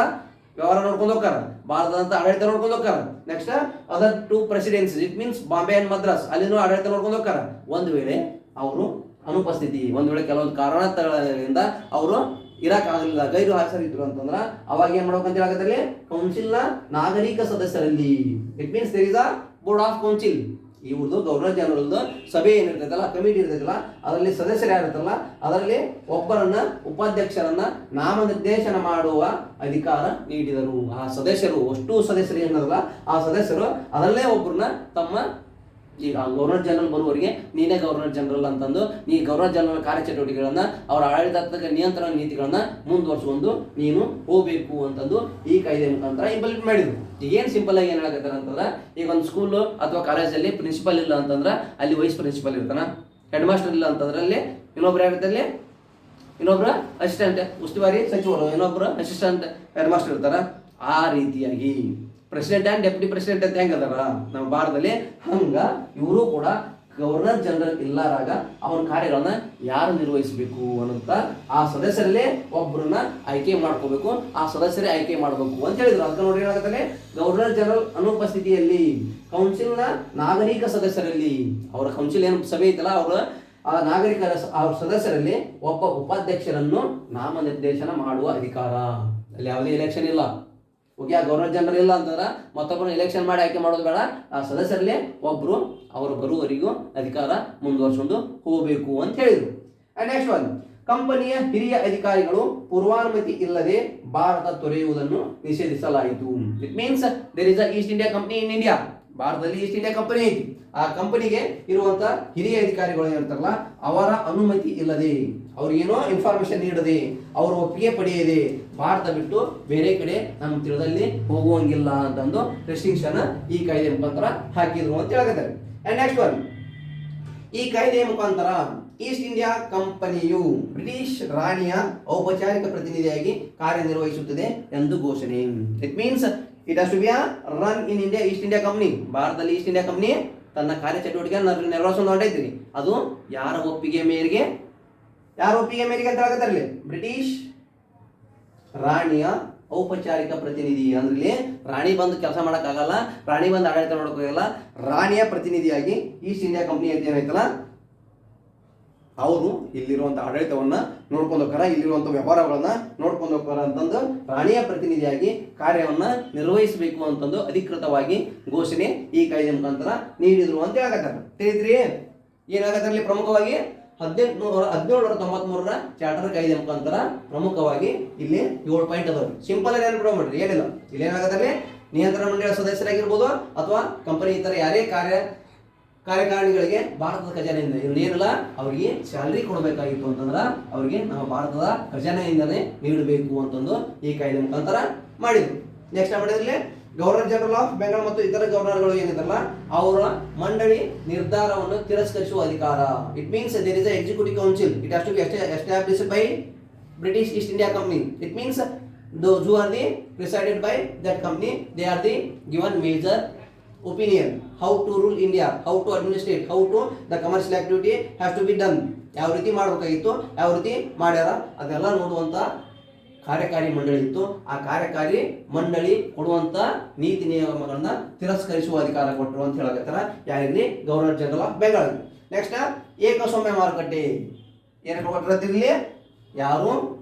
ವ್ಯವಹಾರ ನೋಡ್ಕೊಂಡು ಹೋಗ್ತಾರ, ಭಾರತದಂತ ಆಡಳಿತ ನೋಡ್ಕೊಂಡು ಹೋಗ್ತಾರ. Next other 2 presidency, it means Bombay and Madras, ಅಲ್ಲಿನೂ ಆಡಳಿತ ನೋಡ್ಕೊಂಡು ಹೋಗ್ತಾರ. ಒಂದು ವೇಳೆ ಅವರು ಅನುಪಸ್ಥಿತಿ, ಒಂದು ವೇಳೆ ಕೆಲವೊಂದು ಕಾರಣಗಳಿಂದ ಅವರು ಇರಕ್ಕಾಗಲಿಲ್ಲ, ಗೈರು ಹಾಜರಿದ್ರು ಅಂತಂದ್ರ ಅವಾಗ ಏನ್ ಮಾಡ್ಬೇಕಂತ ಹೇಳಕತ್ತಲ್ಲಿ ಕೌನ್ಸಿಲ್ ನ ನಾಗರಿಕ ಸದಸ್ಯರಲ್ಲಿ. It means there is a board of council. ಇವ್ರದ್ದು ಗವರ್ನರ್ ಜನರಲ್ದು ಸಭೆ ಏನಿರ್ತೈತಲ್ಲ, ಕಮಿಟಿ ಇರ್ತೈತಲ್ಲ, ಅದರಲ್ಲಿ ಸದಸ್ಯರು ಯಾರಿರ್ತಲ್ಲ ಅದರಲ್ಲಿ ಒಬ್ಬರನ್ನ ಉಪಾಧ್ಯಕ್ಷರನ್ನ ನಾಮನಿರ್ದೇಶನ ಮಾಡುವ ಅಧಿಕಾರ ನೀಡಿದರು. ಆ ಸದಸ್ಯರು ಅಷ್ಟು ಸದಸ್ಯರು ಏನದಲ್ಲ ಆ ಸದಸ್ಯರು ಅದರಲ್ಲೇ ಒಬ್ಬರನ್ನ ತಮ್ಮ ಈಗ ಗವರ್ನರ್ ಜನರಲ್ ಬರುವವರಿಗೆ ನೀನೇ ಗವರ್ನರ್ ಜನರಲ್ ಅಂತಂದು ನೀ ಗವರ್ನರ್ ಜನರಲ್ ಕಾರ್ಯಚಟುವಟಿಕೆಗಳನ್ನ ಅವರ ಆಡಳಿತಾತ್ಮಕ ನಿಯಂತ್ರಣ ನೀತಿಗಳನ್ನ ಮುಂದುವರಿಸುವಂದು ನೀನು ಹೋಗ್ಬೇಕು ಅಂತಂದು ಈ ಕಾಯ್ದೆ ಮುಖಾಂತರ ಇಂಪ್ಲಿಮೆಂಟ್ ಮಾಡಿದ್ರು. ಈಗ ಏನು ಸಿಂಪಲ್ ಆಗಿ ಏನು ಹೇಳಕತ್ತಾರ ಅಂತಂದ್ರೆ, ಈಗ ಒಂದು ಸ್ಕೂಲ್ ಅಥವಾ ಕಾಲೇಜಲ್ಲಿ ಪ್ರಿನ್ಸಿಪಲ್ ಇಲ್ಲ ಅಂತಂದ್ರೆ ಅಲ್ಲಿ ವೈಸ್ ಪ್ರಿನ್ಸಿಪಲ್ ಇರ್ತಾನ, ಹೆಡ್ ಮಾಸ್ಟರ್ ಇಲ್ಲ ಅಂತಂದ್ರೆ ಅಲ್ಲಿ ಇನ್ನೊಬ್ರು ಯಾರಿರ್ತಾರೆ, ಇನ್ನೊಬ್ರು ಅಸಿಸ್ಟೆಂಟ್ ಉಸ್ತುವಾರಿ ಸಚಿವರು, ಇನ್ನೊಬ್ರು ಅಸಿಸ್ಟೆಂಟ್ ಹೆಡ್ ಮಾಸ್ಟರ್ ಇರ್ತಾರ. ಆ ರೀತಿಯಾಗಿ ಪ್ರೆಸಿಡೆಂಟ್ ಆ್ಯಂಡ್ ಡೆಪ್ಯೂಟಿ ಪ್ರೆಸಿಡೆಂಟ್ ಅಂತ ಹೆಂಗೆ ಅದಾರ ನಮ್ಮ ಭಾರತದಲ್ಲಿ, ಹಂಗ ಇವರು ಕೂಡ ಗವರ್ನರ್ ಜನರಲ್ ಇಲ್ಲಾರಾಗ ಅವನ ಕಾರ್ಯಗಳನ್ನ ಯಾರು ನಿರ್ವಹಿಸಬೇಕು ಅನ್ನೋಂತ ಆ ಸದಸ್ಯರಲ್ಲೇ ಒಬ್ಬರನ್ನ ಆಯ್ಕೆ ಮಾಡ್ಕೋಬೇಕು, ಆ ಸದಸ್ಯರೇ ಆಯ್ಕೆ ಮಾಡಬೇಕು ಅಂತ ಹೇಳಿದ್ರು. ಅದಕ್ಕೆ ನೋಡಿ ಏನಾಗುತ್ತೆ, ಗವರ್ನರ್ ಜನರಲ್ ಅನುಪಸ್ಥಿತಿಯಲ್ಲಿ ಕೌನ್ಸಿಲ್ನ ನಾಗರಿಕ ಸದಸ್ಯರಲ್ಲಿ, ಅವರ ಕೌನ್ಸಿಲ್ ಏನು ಸಭೆ ಐತಲ್ಲ ಅವರ ಆ ನಾಗರಿಕ ಅವ್ರ ಸದಸ್ಯರಲ್ಲಿ ಒಬ್ಬ ಉಪಾಧ್ಯಕ್ಷರನ್ನು ನಾಮನಿರ್ದೇಶನ ಮಾಡುವ ಅಧಿಕಾರ. ಅಲ್ಲಿ ಯಾವುದೇ ಎಲೆಕ್ಷನ್ ಇಲ್ಲ, ಓಕೆ. ಆ ಗವರ್ನರ್ ಜನರಲ್ ಇಲ್ಲ ಅಂತಂದ್ರೆ ಮತ್ತೊಬ್ಬರನ್ನ ಎಲೆಕ್ಷನ್ ಮಾಡಿ ಆಯ್ಕೆ ಮಾಡೋದು ಬೇಡ, ಆ ಸದಸ್ಯರಲ್ಲಿ ಒಬ್ರು ಅವರು ಬರುವವರೆಗೂ ಅಧಿಕಾರ ಮುಂದುವರ್ಸ್ಕೊಂಡು ಹೋಗಬೇಕು ಅಂತ ಹೇಳಿದ್ರು. ಅಂಡ್ ನೆಕ್ಸ್ಟ್ ಒನ್, ಕಂಪನಿಯ ಹಿರಿಯ ಅಧಿಕಾರಿಗಳು ಪೂರ್ವಾನುಮತಿ ಇಲ್ಲದೆ ಭಾರತ ತೊರೆಯುವುದನ್ನು ನಿಷೇಧಿಸಲಾಯಿತು. It means there is a East India company in India. ಭಾರತದಲ್ಲಿ ಈಸ್ಟ್ ಇಂಡಿಯಾ ಕಂಪನಿ ಐತಿ. ಆ ಕಂಪನಿಗೆ ಇರುವಂತ ಹಿರಿಯ ಅಧಿಕಾರಿಗಳು ಏನಿರ್ತಾರಲ್ಲ ಅವರ ಅನುಮತಿ ಇಲ್ಲದೆ, ಅವ್ರಿಗೇನೋ ಇನ್ಫಾರ್ಮೇಶನ್ ನೀಡದೆ, ಅವರ ಒಪ್ಪಿಗೆ ಪಡೆಯದೆ ಭಾರತ ಬಿಟ್ಟು ಬೇರೆ ಕಡೆ ನಮ್ಮ ತಿಳಿದಲ್ಲಿ ಹೋಗುವಂಗಿಲ್ಲ ಅಂತಂದು ರೆಸ್ಟ್ರಿಕ್ಷನ್ ಈ ಕಾಯ್ದೆ ಮುಖಾಂತರ ಹಾಕಿದ್ರು ಅಂತ ಹೇಳಕತ್ತಾರೆ. ಅಂಡ್ ನೆಕ್ಸ್ಟ್ ಒನ್, ಈ ಕಾಯ್ದೆಯ ಮುಖಾಂತರ ಈಸ್ಟ್ ಇಂಡಿಯಾ ಕಂಪನಿಯು ಬ್ರಿಟಿಷ್ ರಾಣಿಯ ಔಪಚಾರಿಕ ಪ್ರತಿನಿಧಿಯಾಗಿ ಕಾರ್ಯನಿರ್ವಹಿಸುತ್ತದೆ ಎಂದು ಘೋಷಣೆ. It means it has to be run in India. East India Company, ಭಾರತದಲ್ಲಿ ಈಸ್ಟ್ ಇಂಡಿಯಾ ಕಂಪನಿ ತನ್ನ ಕಾರ್ಯಚಟುವಟಿಕೆಯನ್ನು ನಿರ್ವಹಿಸೋದು ಹೊಂಟೈತಿ. ಅದು ಯಾರ ಒಪ್ಪಿಗೆ ಮೇರೆಗೆ ಅಂತ ಹೇಳಕತ್ತಾರಲ್ಲಿ, ಬ್ರಿಟಿಷ್ ರಾಣಿಯ ಔಪಚಾರಿಕ ಪ್ರತಿನಿಧಿ. ಅಂದ್ರೆ ರಾಣಿ ಬಂದು ಕೆಲಸ ಮಾಡೋಕ್ಕಾಗಲ್ಲ, ರಾಣಿ ಬಂದು ಆಡಳಿತ ಮಾಡೋಕ್ಕಾಗಲ್ಲ. ರಾಣಿಯ ಪ್ರತಿನಿಧಿಯಾಗಿ ಈಸ್ಟ್ ಇಂಡಿಯಾ ಕಂಪನಿ ಅಂತ ಏನೈತಲ್ಲ ಅವರು ಇಲ್ಲಿರುವಂಥ ಆಡಳಿತವನ್ನ ನೋಡ್ಕೊಂಡು ಹೋಗ್ತಾರ, ಇಲ್ಲಿರುವಂಥ ವ್ಯವಹಾರಗಳನ್ನ ನೋಡ್ಕೊಂಡು ಹೋಗ್ತಾರ ಅಂತಂದು ರಾಣಿಯ ಪ್ರತಿನಿಧಿಯಾಗಿ ಕಾರ್ಯವನ್ನ ನಿರ್ವಹಿಸಬೇಕು ಅಂತಂದು ಅಧಿಕೃತವಾಗಿ ಘೋಷಣೆ ಈ ಕಾಯ್ದೆ ಮುಖಾಂತರ ನೀಡಿದ್ರು ಅಂತ ಹೇಳಕತ್ತಾರ. ತಿಳಿದ್ರಿ ಏನಾಗತ್ತಲ್ಲಿ ಪ್ರಮುಖವಾಗಿ 1793 ಚಾರ್ಟರ್ ಕಾಯ್ದೆ ಮುಖಾಂತರ ಪ್ರಮುಖವಾಗಿ ಇಲ್ಲಿ 7 ಪಾಯಿಂಟ್ ಅದಾವೆ. ಸಿಂಪಲ್ ಆಗಿ ನೆನಪಿಡ್ರಿ, ಏನಿಲ್ಲ. ಇಲ್ಲಿ ಏನಾಗತ್ತಲ್ಲಿ ನಿಯಂತ್ರಣ ಮಂಡಳಿಯ ಸದಸ್ಯರಾಗಿರ್ಬೋದು ಅಥವಾ ಕಂಪನಿ ಇತರ ಯಾರೇ ಕಾರ್ಯಕಾರಿಣಿಗಳಿಗೆ ಭಾರತದ ಖಜಾನೆಯಿಂದ ಏನಿಲ್ಲ ಅವರಿಗೆ ಸ್ಯಾಲರಿ ಕೊಡಬೇಕಾಗಿತ್ತು ಅಂತಂದ್ರೆ ಅವರಿಗೆ ನಮ್ಮ ಭಾರತದ ಖಜಾನೆಯಿಂದಲೇ ನೀಡಬೇಕು ಅಂತಂದು ಈ ಕಾಯ್ದೆ ಮುಖಾಂತರ ಮಾಡಿದ್ರು. ನೆಕ್ಸ್ಟ್ ಮಾಡಿದ್ರಲ್ಲಿ ಗವರ್ನರ್ ಜನರಲ್ ಆಫ್ ಬೆಂಗಾಲ್ ಮತ್ತು ಇತರ ಗವರ್ನರ್ಗಳು ಏನಿದಲ್ಲ ಅವರ ಮಂಡಳಿ ನಿರ್ಧಾರವನ್ನು ತಿರಸ್ಕರಿಸುವ ಅಧಿಕಾರ. It means there is a executive council. It has to be established by British East India company. It means those who are the presided by that company, they are the given major opinion how to rule India, how to administrate, how to the commercial activity has to be done. ಯಾವ ರೀತಿ ಮಾಡಬೇಕಾಗಿತ್ತು, ಯಾವ ರೀತಿ ಮಾಡ್ಯಾರ ಅದೆಲ್ಲ ನೋಡುವಂತ ಕಾರ್ಯಕಾರಿ ಮಂಡಳಿ ಇತ್ತು. ಆ ಕಾರ್ಯಕಾರಿ ಮಂಡಳಿ ಕೊಡುವಂತ ನೀತಿ ನಿಯಮಗಳನ್ನ ತಿರಸ್ಕರಿಸುವ ಅಧಿಕಾರ ಕೊಟ್ಟರು ಅಂತ ಹೇಳಕತ್ತಾರ. ಯಾರಿಗ್ಲಿ governor general of Bengal. Next ಏಕಸ್ವಾಮ್ಯ ಮಾರುಕಟ್ಟೆ ಏನಕ್ಕೆ ಕೊಟ್ಟಿರತ್ತಿರ್ಲಿ, ಯಾರು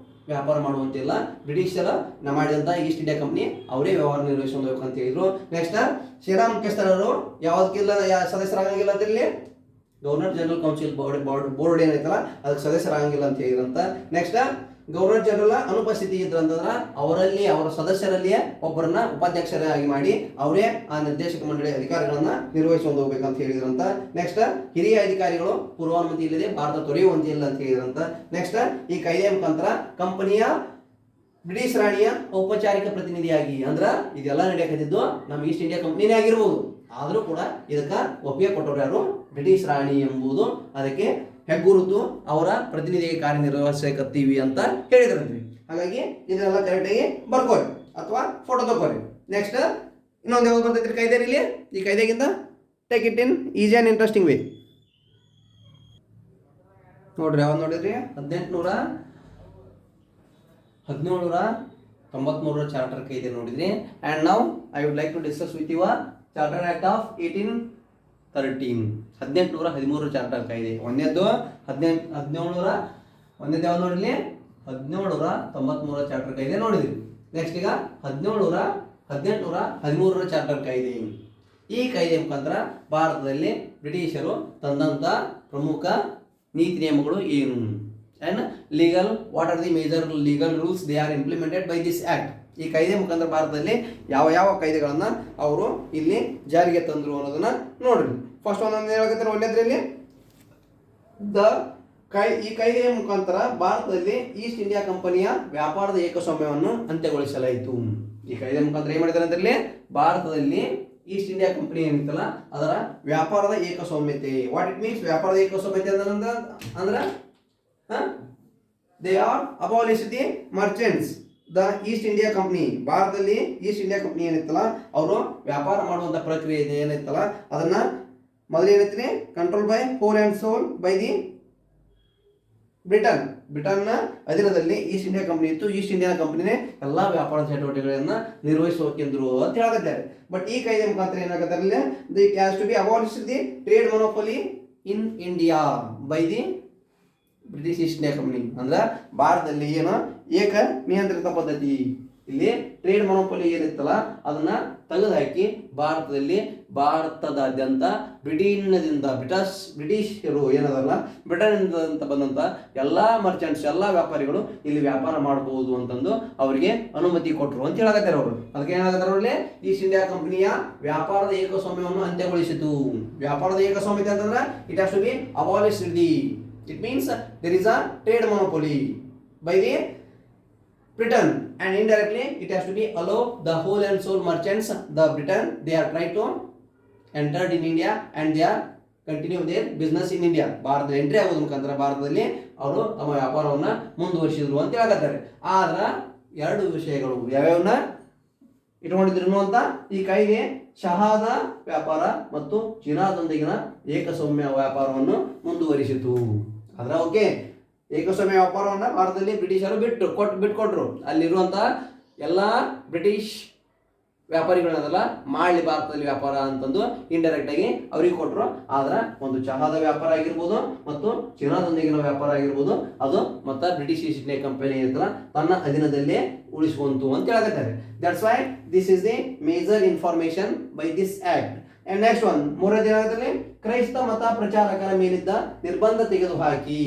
ವ್ಯಾಪಾರ ಮಾಡುವಂತಿಲ್ಲ. ಬ್ರಿಟಿಷರ ಮಾಡಿದಂತ ಈಸ್ಟ್ ಇಂಡಿಯಾ ಕಂಪನಿ ಅವರೇ ವ್ಯವಹಾರ ನಿರ್ವಹಿಸ್ಕೊಂಡು ಹೋಗ್ಬೇಕು ಅಂತ ಹೇಳಿದ್ರು. ನೆಕ್ಸ್ಟ್ ಸೇನಾ ಮುಖ್ಯಸ್ಥರು ಯಾವ್ದಕ್ಕಿಲ್ಲ ಸದಸ್ಯರಾಗಂಗಿಲ್ಲ ಅಂತ ಇಲ್ಲಿ ಗವರ್ನರ್ ಜನರಲ್ ಕೌನ್ಸಿಲ್ ಬೋರ್ಡ್ ಏನೈತಲ್ಲ ಅದಕ್ಕೆ ಸದಸ್ಯರಾಗಂಗಿಲ್ಲ ಅಂತ ಹೇಳಿದ್ರಂತ. ನೆಕ್ಸ್ಟ್ ಗವರ್ನರ್ ಜನರಲ್ ಅನುಪಸ್ಥಿತಿ ಇದ್ರಂತಂದ್ರೆ ಅವರಲ್ಲಿ ಅವರ ಸದಸ್ಯರಲ್ಲಿಯೇ ಒಬ್ಬರನ್ನ ಉಪಾಧ್ಯಕ್ಷರಾಗಿ ಮಾಡಿ ಅವರೇ ಆ ನಿರ್ದೇಶಕ ಮಂಡಳಿ ಅಧಿಕಾರಿಗಳನ್ನ ನಿರ್ವಹಿಸಿಕೊಂಡು ಹೋಗ್ಬೇಕಂತ ಹೇಳಿದ್ರಂತ. ನೆಕ್ಸ್ಟ್ ಹಿರಿಯ ಅಧಿಕಾರಿಗಳು ಪೂರ್ವಾನುಮತಿ ಇಲ್ಲದೆ ಭಾರತ ತೊರೆಯುವಂತಿಲ್ಲ ಅಂತ ಹೇಳಿದ್ರಂತ. ನೆಕ್ಸ್ಟ್ ಈ ಕಾಯ್ದೆಯ ಮುಖಾಂತರ ಕಂಪನಿಯ ಬ್ರಿಟಿಷ್ ರಾಣಿಯ ಔಪಚಾರಿಕ ಪ್ರತಿನಿಧಿಯಾಗಿ ಅಂದ್ರ ಇದೆಲ್ಲ ನಡೆಯಕತ್ತಿದ್ದು ನಮ್ಮ ಈಸ್ಟ್ ಇಂಡಿಯಾ ಕಂಪನಿನೇ ಆಗಿರ್ಬೋದು, ಆದರೂ ಕೂಡ ಇದಕ್ಕೆ ಒಪ್ಪಿಗೆ ಕೊಟ್ಟವರು ಯಾರು, ಬ್ರಿಟಿಷ್ ರಾಣಿ ಎಂಬುದು ಅದಕ್ಕೆ ಹೆಗ್ಗುರುತು, ಅವರ ಪ್ರತಿನಿಧಿಗೆ ಕಾರ್ಯನಿರ್ವಹಿಸಕತ್ತೀವಿ ಅಂತ ಹೇಳಿದ್ರಂತ್ರಿ. ಹಾಗಾಗಿ ಇದನ್ನೆಲ್ಲ ಕರೆಕ್ಟಾಗಿ ಬರ್ಕೋರಿ ಅಥವಾ ಫೋಟೋ ತಗೋರಿ. ನೆಕ್ಸ್ಟ್ ಇನ್ನೊಂದು ಯಾವ್ದು ಬರ್ತೈತ್ರಿ ಕಾಯ್ದೆ ಇಲ್ಲಿ, ಈ ಕಾಯ್ದೆಗಿಂತ take it in easy and interesting way. ನೋಡ್ರಿ ಯಾವ್ದು ನೋಡಿದ್ರಿ, 1793 ಚಾರ್ಟರ್ ಕಾಯ್ದೆ ನೋಡಿದ್ರಿ. ಆ್ಯಂಡ್ ನಾವು I would like to discuss with your charter act of 1813 charter ಕಾಯ್ದೆ. ಒಂದೇದ್ದು 1793 ಚಾರ್ಟರ್ ಕಾಯ್ದೆ ನೋಡಿದ್ರಿ. ನೆಕ್ಸ್ಟ್ ಈಗ 1813 ಚಾರ್ಟರ್ ಕಾಯ್ದೆ. ಈ ಕಾಯ್ದೆ ಮುಖಾಂತರ ಭಾರತದಲ್ಲಿ ಬ್ರಿಟಿಷರು ತಂದಂತ ಪ್ರಮುಖ ನೀತಿ ನಿಯಮಗಳು ಏನು, and what are the major legal rules they are implemented by this act. ಈ ಕಾಯ್ದೆ ಮುಖಾಂತರ ಭಾರತದಲ್ಲಿ ಯಾವ ಕಾಯ್ದೆಗಳನ್ನ ಅವರು ಇಲ್ಲಿ ಜಾರಿಗೆ ತಂದ್ರು ಅನ್ನೋದನ್ನ ನೋಡ್ರಿ. ಫಸ್ಟ್ ಒಂದೊಂದು ಹೇಳಕತ್ತಾರೆ. ಒಳ್ಳೆದ್ರಲ್ಲಿ ಈ ಕಾಯ್ದೆಯ ಮುಖಾಂತರ ಭಾರತದಲ್ಲಿ ಈಸ್ಟ್ ಇಂಡಿಯಾ ಕಂಪನಿಯ ವ್ಯಾಪಾರದ ಏಕಸ್ವಾಮ್ಯವನ್ನು ಅಂತ್ಯಗೊಳಿಸಲಾಯಿತು. ಈ ಕಾಯ್ದೆ ಮುಖಾಂತರ ಏನ್ ಮಾಡಿದ್ದಾರೆ ಅಂದ್ರೆ ಭಾರತದಲ್ಲಿ ಈಸ್ಟ್ ಇಂಡಿಯಾ ಕಂಪನಿ ಏನಿತ್ತಲ್ಲ ಅದರ ವ್ಯಾಪಾರದ ಏಕಸ್ವಾಮ್ಯತೆ. ವಾಟ್ ಇಟ್ ಮೀನ್ಸ್ ವ್ಯಾಪಾರದ ಏಕಸ್ವಾಮ್ಯತೆ ಅಂದ್ರ they are abolish the merchants the East India Company. ಭಾರತದಲ್ಲಿ ಈಸ್ಟ್ ಇಂಡಿಯಾ ಕಂಪನಿ ಏನಿತ್ತಲ್ಲ ಅವರು ವ್ಯಾಪಾರ ಮಾಡುವಂತ ಪ್ರಕ್ರಿಯೆ ಏನಿತ್ತಲ್ಲ ಅದನ್ನ ಮೊದಲು ಏನೈತಿ control by whole and sole by the ಬ್ರಿಟನ್ನ ಅಧೀನದಲ್ಲಿ ಈಸ್ಟ್ ಇಂಡಿಯಾ ಕಂಪನಿ ಇತ್ತು. ಈಸ್ಟ್ ಇಂಡಿಯಾ ಕಂಪನಿನೇ ಎಲ್ಲಾ ವ್ಯಾಪಾರ ಚಟುವಟಿಕೆಗಳನ್ನ ನಿರ್ವಹಿಸೋಕೆಂದ್ರು ಅಂತ ಹೇಳಕತ್ತಾರೆ. ಬಟ್ ಈ ಕಾಯ್ದೆ ಮುಖಾಂತರ ಏನಾಗತ್ತಾರಲ್ಲಿ the has to be abolish the trade monopoly in India by the British East India company. ಅಂದ್ರೆ ಭಾರತದಲ್ಲಿ ಏನು ಏಕ ನಿಯಂತ್ರಿತ ಪದ್ಧತಿ ಇಲ್ಲಿ ಟ್ರೇಡ್ ಮೊನೋಪೊಲಿ ಏನಿತ್ತಲ್ಲ ಅದನ್ನ ತೆಗೆದುಹಾಕಿ ಭಾರತದಾದ್ಯಂತ ಬ್ರಿಟಿಷರು ಏನದಲ್ಲ ಬ್ರಿಟನ್ನಿಂದ ಅಂತ ಬಂದಂತ ಎಲ್ಲಾ ಮರ್ಚೆಂಟ್ಸ್ ಎಲ್ಲಾ ವ್ಯಾಪಾರಿಗಳು ಇಲ್ಲಿ ವ್ಯಾಪಾರ ಮಾಡಬಹುದು ಅಂತಂದು ಅವರಿಗೆ ಅನುಮತಿ ಕೊಟ್ಟರು ಅಂತ ಹೇಳಕತ್ತಾರೆ ಅವರು. ಅದಕ್ಕೆ ಏನಾಗತ್ತಾರೆ ಅವರಲ್ಲಿ ಈಸ್ಟ್ ಇಂಡಿಯಾ ಕಂಪನಿಯ ವ್ಯಾಪಾರದ ಏಕಸ್ವಾಮ್ಯವನ್ನು ಅಂತ್ಯಗೊಳಿಸಿತು. ವ್ಯಾಪಾರದ ಏಕಸ್ವಾಮ್ಯತೆ ಅಂತಂದ್ರೆ it has to be abolished. It means there is a trade monopoly by the Britain, and indirectly it has to be allow the whole and sole merchants the Britain they are trying to entered in India and they are continue their business in India. ಭಾರತದ entry ಆಗೋದ್ರ ಮುಖಾಂತರ ಭಾರತದಲ್ಲಿ ಅವರು ತಮ್ಮ ವ್ಯಾಪಾರವನ್ನ ಮುಂದುವರಿಸಿದ್ರು ಅಂತ ಹೇಳಕತ್ತಾರೆ. ಆದ್ರೆ ಎರಡು ವಿಷಯಗಳು ಯಾವ್ಯಾವನ್ನ ಇಟ್ಕೊಂಡಿದ್ರು ಅಂತ ಈ ಕಾಯ್ದೆ ಚಹಾದ ವ್ಯಾಪಾರ ಮತ್ತು ಚೀನಾದೊಂದಿಗಿನ ಏಕಸ್ವಾಮ್ಯ ವ್ಯಾಪಾರವನ್ನು ಮುಂದುವರಿಸಿತು. ಆದ್ರೆ ಓಕೆ, ಏಕಸ್ವಾಮ್ಯ ವ್ಯಾಪಾರವನ್ನ ಭಾರತದಲ್ಲಿ ಬ್ರಿಟಿಷರು ಬಿಟ್ಕೊಟ್ರು. ಅಲ್ಲಿರುವಂತಹ ಎಲ್ಲಾ ಬ್ರಿಟಿಷ್ ವ್ಯಾಪಾರಿಗಳನ್ನಲ್ಲ ಮಾಡಲಿ ಭಾರತದಲ್ಲಿ ವ್ಯಾಪಾರ ಅಂತಂದು ಇಂಡೈರೆಕ್ಟ್ ಆಗಿ ಅವ್ರಿಗೆ ಕೊಟ್ಟರು. ಆದ್ರೆ ಒಂದು ಚಹಾದ ವ್ಯಾಪಾರ ಆಗಿರ್ಬೋದು ಮತ್ತು ಚೀನಾದೊಂದಿಗಿನ ವ್ಯಾಪಾರ ಆಗಿರ್ಬೋದು ಅದು ಮತ್ತೆ ಬ್ರಿಟಿಷ್ ಈಸ್ಟ್ ಇಂಡಿಯಾ ಕಂಪನಿ ಇರ್ತಲ್ಲ ತನ್ನ ಅಧೀನದಲ್ಲೇ ಉಳಿಸ್ಕೊಂತು ಅಂತ ಹೇಳಕತ್ತಾರೆ. That's why this is the major information by this act. And next one, ಮೂರನೇ ದಿನದಲ್ಲಿ ಕ್ರೈಸ್ತ ಮತ ಪ್ರಚಾರಕರ ಮೇಲಿದ್ದ ನಿರ್ಬಂಧ ತೆಗೆದುಹಾಕಿ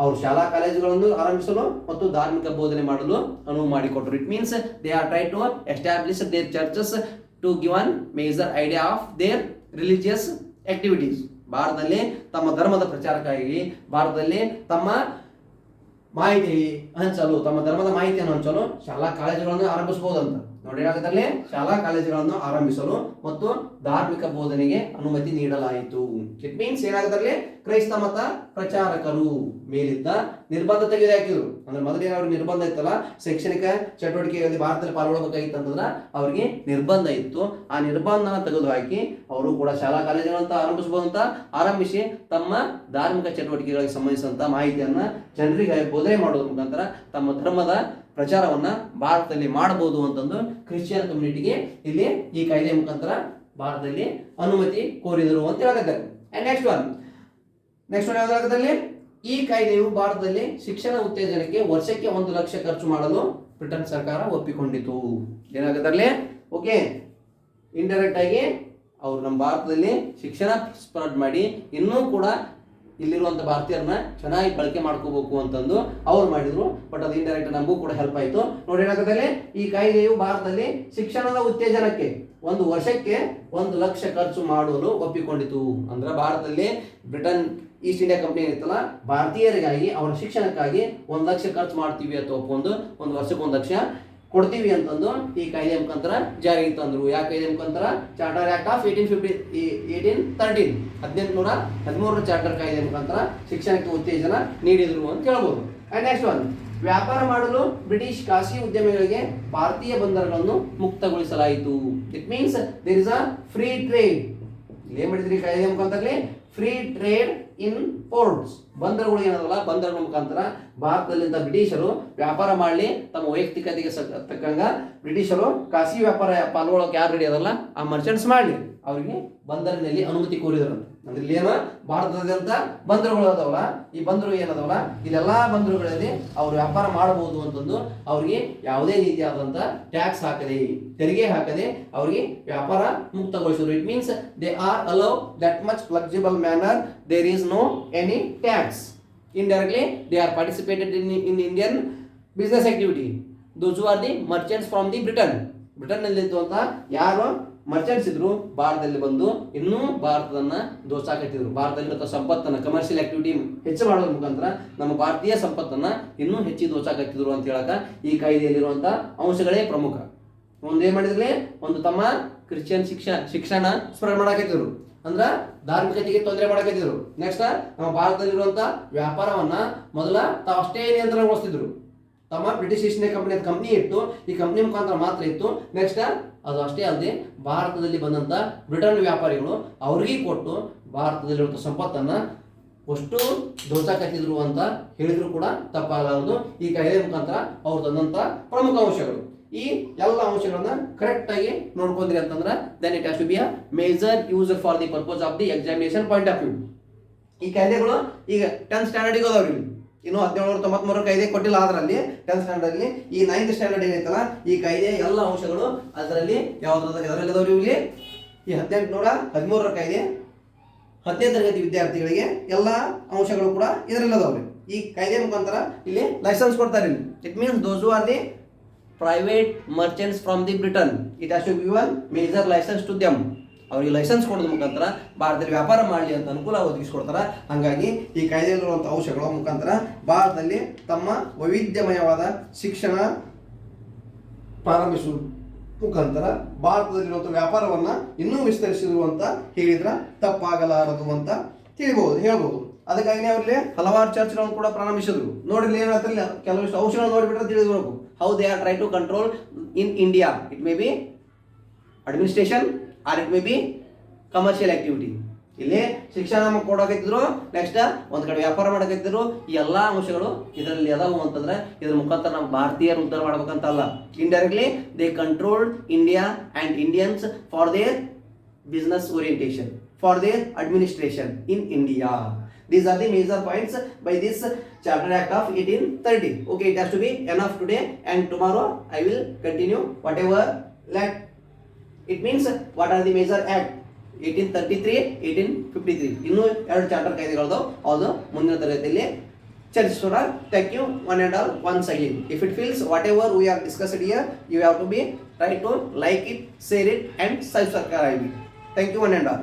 ಅವರು ಶಾಲಾ ಕಾಲೇಜುಗಳನ್ನು ಆರಂಭಿಸಲು ಮತ್ತು ಧಾರ್ಮಿಕ ಬೋಧನೆ ಮಾಡಲು ಅನುವು ಮಾಡಿಕೊಟ್ಟರು. It means they are try to establish their churches to give an major idea of their religious activities. ಭಾರತದಲ್ಲಿ ತಮ್ಮ ಧರ್ಮದ ಪ್ರಚಾರಕ್ಕಾಗಿ ಭಾರತದಲ್ಲಿ ತಮ್ಮ ಧರ್ಮದ ಮಾಹಿತಿಯನ್ನು ಹಂಚಲು ಶಾಲಾ ಕಾಲೇಜುಗಳನ್ನು ಆರಂಭಿಸಬಹುದಂತ ನೋಡಿ. ಆಗದಲ್ಲಿ ಶಾಲಾ ಕಾಲೇಜುಗಳನ್ನು ಆರಂಭಿಸಲು ಮತ್ತು ಧಾರ್ಮಿಕ ಬೋಧನೆಗೆ ಅನುಮತಿ ನೀಡಲಾಯಿತು. ಇಟ್ ಮೀನ್ಸ್ ಏನಾಗದಲ್ಲಿ ಕ್ರೈಸ್ತ ಮತ ಪ್ರಚಾರಕರು ಮೇಲಿದ್ದ ನಿರ್ಬಂಧ ತೆಗೆದುಹಾಕಿದ್ರು. ಅಂದ್ರೆ ಮೊದಲಿಗೆ ಅವ್ರಿಗೆ ನಿರ್ಬಂಧ ಇತ್ತಲ್ಲ, ಶೈಕ್ಷಣಿಕ ಚಟುವಟಿಕೆಗಳಲ್ಲಿ ಭಾರತದಲ್ಲಿ ಪಾಲ್ಗೊಳ್ಳಬೇಕಾಗಿತ್ತು ಅಂತಂದ್ರೆ ಅವ್ರಿಗೆ ನಿರ್ಬಂಧ ಇತ್ತು. ಆ ನಿರ್ಬಂಧನ ತೆಗೆದುಹಾಕಿ ಅವರು ಕೂಡ ಶಾಲಾ ಕಾಲೇಜುಗಳಂತ ಆರಂಭಿಸಬಹುದಂತ ಆರಂಭಿಸಿ ತಮ್ಮ ಧಾರ್ಮಿಕ ಚಟುವಟಿಕೆಗಳಿಗೆ ಸಂಬಂಧಿಸಿದಂತ ಮಾಹಿತಿಯನ್ನ ಜನರಿಗೆ ಬೋಧನೆ ಮಾಡೋದ್ರ ಮುಖಾಂತರ ತಮ್ಮ ಧರ್ಮದ ಪ್ರಚಾರವನ್ನ ಭಾರತದಲ್ಲಿ ಮಾಡಬಹುದು ಅಂತಂದು ಕ್ರಿಶ್ಚಿಯನ್ ಕಮ್ಯುನಿಟಿಗೆ ಇಲ್ಲಿ ಈ ಕಾಯ್ದೆ ಮುಖಾಂತರ ಭಾರತದಲ್ಲಿ ಅನುಮತಿ ಕೋರಿದರು ಅಂತ ಹೇಳಕತ್ತಾರೆ. ಅಂಡ್ ನೆಕ್ಸ್ಟ್ ಒನ್ ಯಾವ್ದಾಗದಲ್ಲಿ ಈ ಕಾಯ್ದೆಯು ಭಾರತದಲ್ಲಿ ಶಿಕ್ಷಣ ಉತ್ತೇಜನಕ್ಕೆ ವರ್ಷಕ್ಕೆ 1 ಲಕ್ಷ ಖರ್ಚು ಮಾಡಲು ಬ್ರಿಟನ್ ಸರ್ಕಾರ ಒಪ್ಪಿಕೊಂಡಿತು. ಏನಾಗತ್ತಲ್ಲಿ ಓಕೆ, ಇಂಡೈರೆಕ್ಟ್ ಆಗಿ ಅವರು ನಮ್ಮ ಭಾರತದಲ್ಲಿ ಶಿಕ್ಷಣ ಸ್ಪ್ರೆಡ್ ಮಾಡಿ ಇನ್ನೂ ಕೂಡ ಇಲ್ಲಿರುವಂಥ ಭಾರತೀಯರನ್ನ ಚೆನ್ನಾಗಿ ಬಳಕೆ ಮಾಡ್ಕೋಬೇಕು ಅಂತಂದು ಅವ್ರು ಮಾಡಿದ್ರು. ಬಟ್ ಅದು ಇಂಡೈರೆಕ್ಟ್ ನಮಗೂ ಕೂಡ ಹೆಲ್ಪ್ ಆಯಿತು ನೋಡಿ. ಏನಾಗತ್ತಲ್ಲಿ ಈ ಕಾಯ್ದೆಯು ಭಾರತದಲ್ಲಿ ಶಿಕ್ಷಣದ ಉತ್ತೇಜನಕ್ಕೆ 1 ವರ್ಷಕ್ಕೆ 1 ಲಕ್ಷ ಖರ್ಚು ಮಾಡಲು ಒಪ್ಪಿಕೊಂಡಿತು. ಅಂದ್ರೆ ಭಾರತದಲ್ಲಿ ಬ್ರಿಟನ್ ಈಸ್ಟ್ ಇಂಡಿಯಾ ಕಂಪನಿ ಇರುತ್ತಲ್ಲ ಭಾರತೀಯರಿಗಾಗಿ ಅವರ ಶಿಕ್ಷಣಕ್ಕಾಗಿ 1 ಲಕ್ಷ ಖರ್ಚು ಮಾಡ್ತೀವಿ ಅಂತ ಒಪ್ಕೊಂಡು 1 ವರ್ಷಕ್ಕೆ 1 ಲಕ್ಷ ಕೊಡ್ತೀವಿ ಅಂತಂದು ಈ ಕಾಯ್ದೆ ಮುಖಾಂತರ ಜಾರಿಗೆ ತಂದ್ರು. ಯಾವ ಕಾಯ್ದೆ ಮುಖಾಂತರ? ಚಾರ್ಟರ್ ಆಕ್ಟ್ ಆಫ್ 1813 1813 ಚಾರ್ಟರ್ ಕಾಯ್ದೆ ಮುಖಾಂತರ ಶಿಕ್ಷಣಕ್ಕೆ ಉತ್ತೇಜನ ನೀಡಿದ್ರು ಅಂತ ಹೇಳ್ಬೋದು. ಅಂಡ್ ನೆಕ್ಸ್ಟ್ ಒನ್, ವ್ಯಾಪಾರ ಮಾಡಲು ಬ್ರಿಟಿಷ್ ಖಾಸಗಿ ಉದ್ಯಮಿಗಳಿಗೆ ಭಾರತೀಯ ಬಂದರುಗಳನ್ನು ಮುಕ್ತಗೊಳಿಸಲಾಯಿತು. It means there is a free trade. ಏನ್ ಮಾಡಿದ್ರಿ ಕಾಯ್ದೆ ಮುಖಾಂತರ? Free trade in ports. ಬಂದರುಗಳು ಏನದಲ್ಲ, ಬಂದರುಗಳ ಮುಖಾಂತರ ಭಾರತದಲ್ಲಿದ್ದ ಬ್ರಿಟಿಷರು ವ್ಯಾಪಾರ ಮಾಡಲಿ, ತಮ್ಮ ವೈಯಕ್ತಿಕತೆಗೆ ತಕ್ಕಂಗ ಬ್ರಿಟಿಷರು ಖಾಸಗಿ ವ್ಯಾಪಾರ ಪಾಲ್ಗೊಳ್ಳೋಕೆ ಯಾರು ರೆಡಿ ಅದಲ್ಲ ಆ ಮರ್ಚೆಂಟ್ಸ್ ಮಾಡಲಿ, ಅವರಿಗೆ ಬಂದರಿನಲ್ಲಿ ಅನುಮತಿ ಕೋರಿದರು. ಅಂದ್ರೆ ಇಲ್ಲಿ ಏನು ಭಾರತದಾದ್ಯಂತ ಬಂದರುಗಳು ಅದಾವಲ್ಲ, ಈ ಬಂದರು ಏನದವಲ್ಲ ಇಲ್ಲೆಲ್ಲಾ ಬಂದರುಗಳಲ್ಲಿ ಅವ್ರು ವ್ಯಾಪಾರ ಮಾಡಬಹುದು ಅಂತಂದು ಅವ್ರಿಗೆ ಯಾವುದೇ ರೀತಿಯಾದಂತ ಟ್ಯಾಕ್ಸ್ ಹಾಕದೆ, ತೆರಿಗೆ ಹಾಕದೆ ಅವ್ರಿಗೆ ವ್ಯಾಪಾರ ಮುಕ್ತಗೊಳಿಸಿದ್ರು. It means they are allow that much flexible manner, there is no any tax. Indirectly they are participated in Indian business activity. Those who are the merchants from the Britain ನಲ್ಲಿ ಇದ್ದಂತ ಯಾರು merchants ಇದ್ರು ಭಾರತದಲ್ಲಿ ಬಂದು ಇನ್ನೂ ಭಾರತದನ್ನ ದೋಚಾಕತ್ತಿದ್ರು. ಭಾರತದಲ್ಲಿರೋ ಸಂಪತ್ತನ್ನ commercial activity ಹೆಚ್ಚು ಮಾಡೋದ್ರ ಮುಖಾಂತರ ನಮ್ಮ ಭಾರತೀಯ ಸಂಪತ್ತನ್ನ ಇನ್ನೂ ಹೆಚ್ಚಿಗೆ ದೋಚಾಕತ್ತಿದ್ರು ಅಂತ ಹೇಳಕ ಈ ಕಾಯ್ದೆಯಲ್ಲಿರುವಂತ ಅಂಶಗಳೇ ಪ್ರಮುಖ. ಒಂದೇನ್ ಮಾಡಿದ್ರಿ, ಒಂದು ತಮ್ಮ ಕ್ರಿಶ್ಚಿಯನ್ ಶಿಕ್ಷಣ ಸ್ಪ್ರೆಡ್ ಮಾಡಾಕತ್ತಿದ್ರು, ಅಂದ್ರ ಧಾರ್ಮಿಕತೆಗೆ ತೊಂದರೆ ಮಾಡಕತ್ತಿದ್ರು. ನೆಕ್ಸ್ಟ್ ನಮ್ಮ ಭಾರತದಲ್ಲಿರುವಂತ ವ್ಯಾಪಾರವನ್ನ ಮೊದಲ ತಾವಷ್ಟೇ ನಿಯಂತ್ರಣಗೊಳಿಸ್ತಿದ್ರು. ತಮ್ಮ ಬ್ರಿಟಿಷ್ ಈಸ್ಟ್ ಇಂಡಿಯಾ ಕಂಪನಿ ಇತ್ತು, ಈ ಕಂಪನಿ ಮುಖಾಂತರ ಮಾತ್ರ ಇತ್ತು. ನೆಕ್ಸ್ಟ್ ಅದು ಅಷ್ಟೇ ಅಲ್ಲದೆ ಭಾರತದಲ್ಲಿ ಬಂದಂತ ಬ್ರಿಟನ್ ವ್ಯಾಪಾರಿಗಳು ಅವ್ರಿಗೆ ಕೊಟ್ಟು ಭಾರತದಲ್ಲಿರುವಂತ ಸಂಪತ್ತನ್ನ ಅಷ್ಟು ದೋಚಾಕತ್ತಿದ್ರು ಅಂತ ಹೇಳಿದ್ರು ಕೂಡ ತಪ್ಪಾಗಲಾರದು. ಈ ಕಾಯ್ದೆ ಮುಖಾಂತರ ಅವ್ರು ತಂದಂತ ಪ್ರಮುಖ ಅಂಶಗಳು. ಈ ಎಲ್ಲ ಅಂಶಗಳನ್ನ ಕರೆಕ್ಟ್ ಆಗಿ ನೋಡ್ಕೊಂಡ್ರಿ ಅಂತಂದ್ರೆ then it has to be a major user for the purpose of the examination point of view. ಈ ಕಾಯ್ದೆಗಳು ಈಗ 10th ಸ್ಟ್ಯಾಂಡರ್ಡ್ ಅದಾವ್ರಿ. ಇನ್ನು 1793 ಕಾಯ್ದೆ ಕೊಟ್ಟಿಲ್ಲ. ಅದರಲ್ಲಿ 10th ಸ್ಟ್ಯಾಂಡರ್ಡ್ ಅಲ್ಲಿ ಈ 9th ಸ್ಟ್ಯಾಂಡರ್ಡ್ ಏನೈತಲ್ಲ ಈ ಕಾಯ್ದೆ ಎಲ್ಲ ಅಂಶಗಳು ಅದರಲ್ಲಿ ಯಾವ್ದ್ರಲ್ಲಿ ಅದಾವ್ರಿ? ಇಲ್ಲಿ ಈ 1813 ಕಾಯ್ದೆ 10ನೇ ತರಗತಿ ವಿದ್ಯಾರ್ಥಿಗಳಿಗೆ ಎಲ್ಲ ಅಂಶಗಳು ಕೂಡ ಇದರಲ್ಲಿ ಅದಾವ್ರಿ. ಈ ಕಾಯ್ದೆ ಮುಖಾಂತರ ಇಲ್ಲಿ ಲೈಸೆನ್ಸ್ ಕೊಡ್ತಾರೆ. ಇಲ್ಲಿ it means those who are the private merchants from the Britain it has to give one major license to them. ಅವರಿಗೆ ಲೈಸೆನ್ಸ್ ಕೊಡೋದ್ರ ಮುಖಾಂತರ ಭಾರತದಲ್ಲಿ ವ್ಯಾಪಾರ ಮಾಡಲಿ ಅಂತ ಅನುಕೂಲ ಒದಗಿಸ್ಕೊಡ್ತಾರೆ. ಹಾಗಾಗಿ ಈ ಕಾಯ್ದೆಯಲ್ಲಿರುವಂಥ ಅಂಶಗಳ ಮುಖಾಂತರ ಭಾರತದಲ್ಲಿ ತಮ್ಮ ವೈವಿಧ್ಯಮಯವಾದ ಶಿಕ್ಷಣ ಪ್ರಾರಂಭಿಸುವ ಮುಖಾಂತರ ಭಾರತದಲ್ಲಿರುವಂಥ ವ್ಯಾಪಾರವನ್ನ ಇನ್ನೂ ವಿಸ್ತರಿಸಿದ್ರು ಅಂತ ಹೇಳಿದ್ರೆ ತಪ್ಪಾಗಲಾರದು ಅಂತ ಹೇಳ್ಬೋದು. ಅದಕ್ಕಾಗಿ ಅವರಲ್ಲಿ ಹಲವಾರು ಚರ್ಚ್ಗಳನ್ನು ಕೂಡ ಪ್ರಾರಂಭಿಸಿದ್ರು. ನೋಡ್ರಿ ಏನು ಹೇಳ್ತಾರೆ, ಕೆಲವಷ್ಟು ಅಂಶಗಳು ನೋಡಿಬಿಟ್ರೆ ತಿಳಿದ್ಬೇಕು. How they are try to control in India. It may be administration or it may be commercial activity. ಇಲ್ಲಿ ಶಿಕ್ಷಣ ಕೊಡೋಕತ್ತಿದ್ರು, ನೆಕ್ಸ್ಟ್ ಒಂದ್ ಕಡೆ ವ್ಯಾಪಾರ ಮಾಡಕತ್ತಿದ್ರು. ಈ ಎಲ್ಲಾ ಅಂಶಗಳು ಇದರಲ್ಲಿ ಅದಾವು ಅಂತಂದ್ರೆ ಇದ್ರ ಮುಖಾಂತರ ನಾವು ಭಾರತೀಯರು ಉದ್ಧಾರ ಮಾಡ್ಬೇಕಂತಲ್ಲ. Indirectly they controlled India and Indians for their business orientation, for their administration in India. These are the major points by this Charter Act of 1830. Okay, it has to be enough today, and tomorrow I will continue whatever that it means. What are the major act? 1833, 1853. ಇನ್ನೂ 2 charter ಕಾಯ್ದೆಗಳದಾವು. ಅದು ಮುಂದಿನ ತರಗತಿಯಲ್ಲಿ ಚರ್ಚಿಸೋಣ. Thank you one and all once again. If it feels whatever we have discussed here, you have to be try to like it, share it, and subscribe it. Thank you one and all.